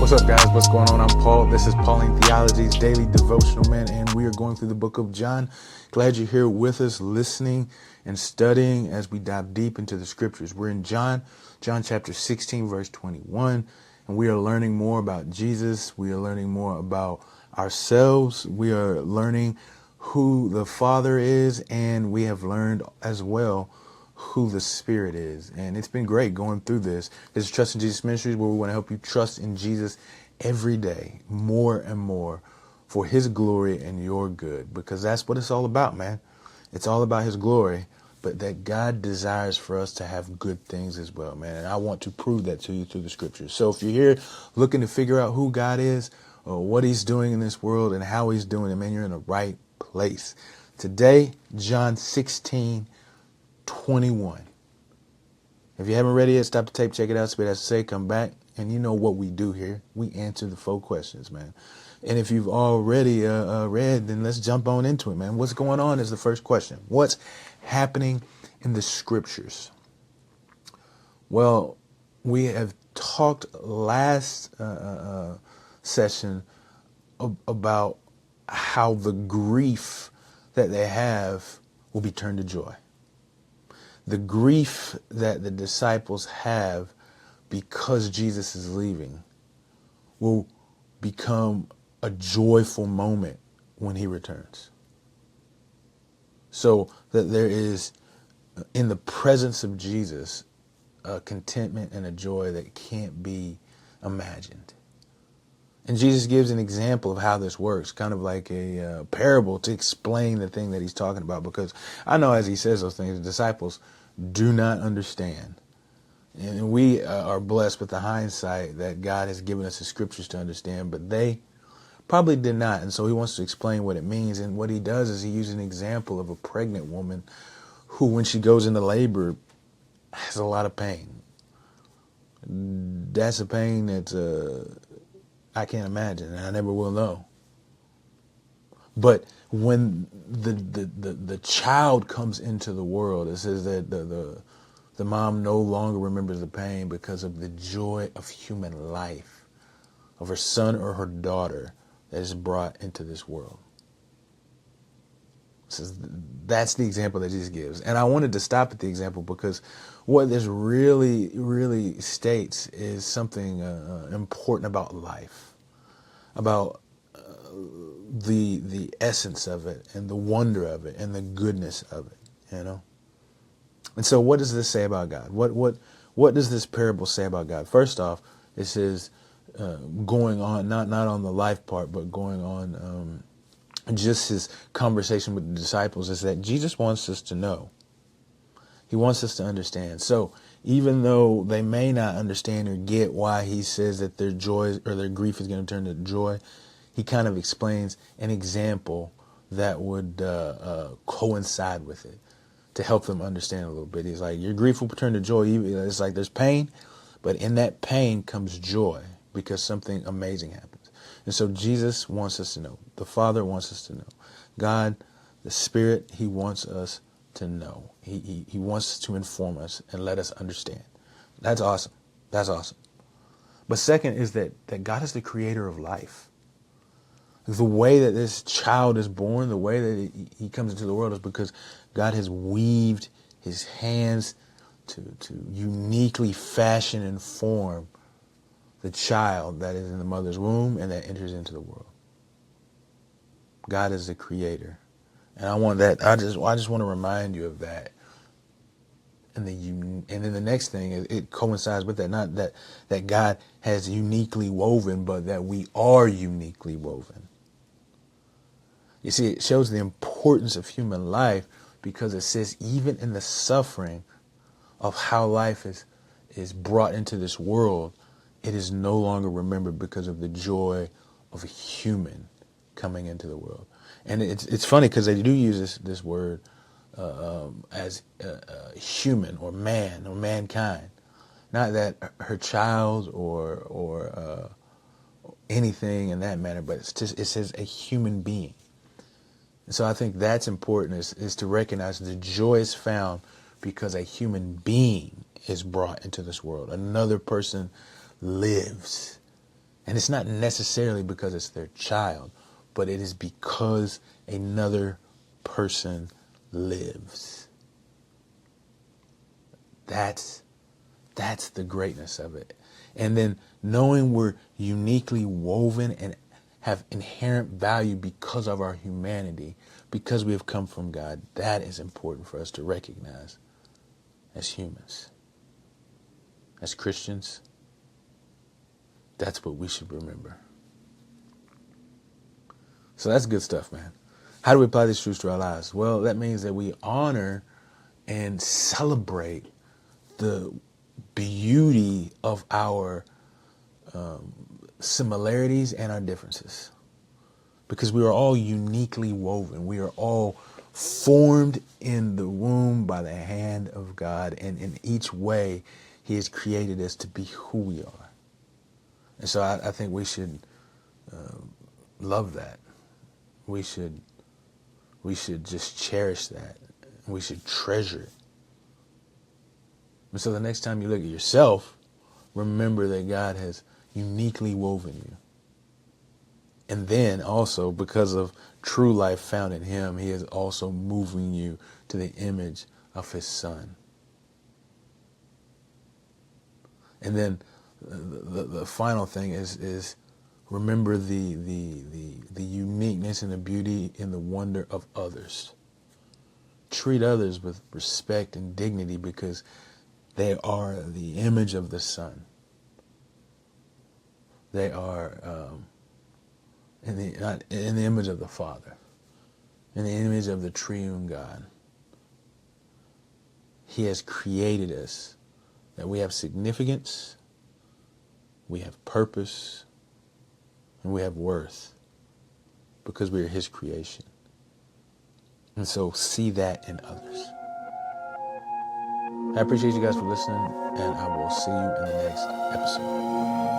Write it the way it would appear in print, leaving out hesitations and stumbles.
What's up, guys? What's going on? I'm Paul. This is Pauline Theology's daily devotional, man, and we are going through the book of John. Glad you're here with us, listening and studying as we dive deep into the scriptures. We're in John chapter 16, verse 21, and we are learning more about Jesus. We are learning more about ourselves. We are learning who the Father is, and we have learned as well who the Spirit is. And it's been great going through this. This is Trust in Jesus Ministries, where we want to help you trust in Jesus every day, more and more, for his glory and your good, because that's what it's all about, man. It's all about his glory, but that God desires for us to have good things as well, man. And I want to prove that to you through the scriptures. So if you're here looking to figure out who God is, or what he's doing in this world and how he's doing it, man, you're in the right place. Today, John 16:21. If you haven't read it yet, stop the tape, check it out, see what it has to say, come back. And you know what we do here. We answer the 4 questions, man. And if you've already read, then let's jump on into it, man. What's going on is the first question. What's happening in the scriptures? Well, we have talked last session about how the grief that they have will be turned to joy. The grief that the disciples have because Jesus is leaving will become a joyful moment when he returns. So that there is, in the presence of Jesus, a contentment and a joy that can't be imagined. And Jesus gives an example of how this works, kind of like a parable to explain the thing that he's talking about. Because I know as he says those things, the disciples do not understand. And we are blessed with the hindsight that God has given us the scriptures to understand, but they probably did not. And so he wants to explain what it means. And what he does is he uses an example of a pregnant woman who, when she goes into labor, has a lot of pain. That's a pain that I can't imagine, and I never will know. But when the child comes into the world, it says that the mom no longer remembers the pain because of the joy of human life, of her son or her daughter that is brought into this world. That's the example that Jesus gives. And I wanted to stop at the example because what this really, really states is something important about life, about the essence of it and the wonder of it and the goodness of it, you know. And so what does this say about God? What does this parable say about God? First off, it says going on, not on the life part, but going on just his conversation with the disciples, is that Jesus wants us to know. He wants us to understand. So even though they may not understand or get why he says that their joy or their grief is going to turn to joy, he kind of explains an example that would coincide with it to help them understand a little bit. He's like, your grief will turn to joy. It's like there's pain, but in that pain comes joy because something amazing happens. And so Jesus wants us to know. The Father wants us to know. God, the Spirit, he wants us to know. He wants to inform us and let us understand. That's awesome. That's awesome. But second is that God is the creator of life. The way that this child is born, the way that he comes into the world is because God has weaved his hands to uniquely fashion and form the child that is in the mother's womb and that enters into the world. God is the creator. And I just want to remind you of that. And then the next thing, it coincides with that, not that God has uniquely woven, but that we are uniquely woven. You see, it shows the importance of human life because it says even in the suffering of how life is brought into this world, it is no longer remembered because of the joy of a human coming into the world. And it's funny because they do use this word as human or man or mankind. Not that her child or anything in that manner, but it says a human being. And so I think that's important is to recognize the joy is found because a human being is brought into this world. Another person lives And it's not necessarily because it's their child, but it is because another person lives. That's the greatness of it. And then knowing we're uniquely woven and have inherent value because of our humanity, because we have come from God, that is important for us to recognize as humans. As Christians, that's what we should remember. So that's good stuff, man. How do we apply these truths to our lives? Well, that means that we honor and celebrate the beauty of our similarities and our differences. Because we are all uniquely woven. We are all formed in the womb by the hand of God. And in each way, He has created us to be who we are. And so I think we should love that. We should just cherish that. We should treasure it. And so the next time you look at yourself, remember that God has uniquely woven you. And then also, because of true life found in Him, He is also moving you to the image of His Son. And then the final thing is remember the uniqueness and the beauty and the wonder of others. Treat others with respect and dignity because they are the image of the Son. They are in the image of the Father, in the image of the triune God. He has created us that we have significance, we have purpose, and we have worth because we are His creation. And so see that in others. I appreciate you guys for listening, and I will see you in the next episode.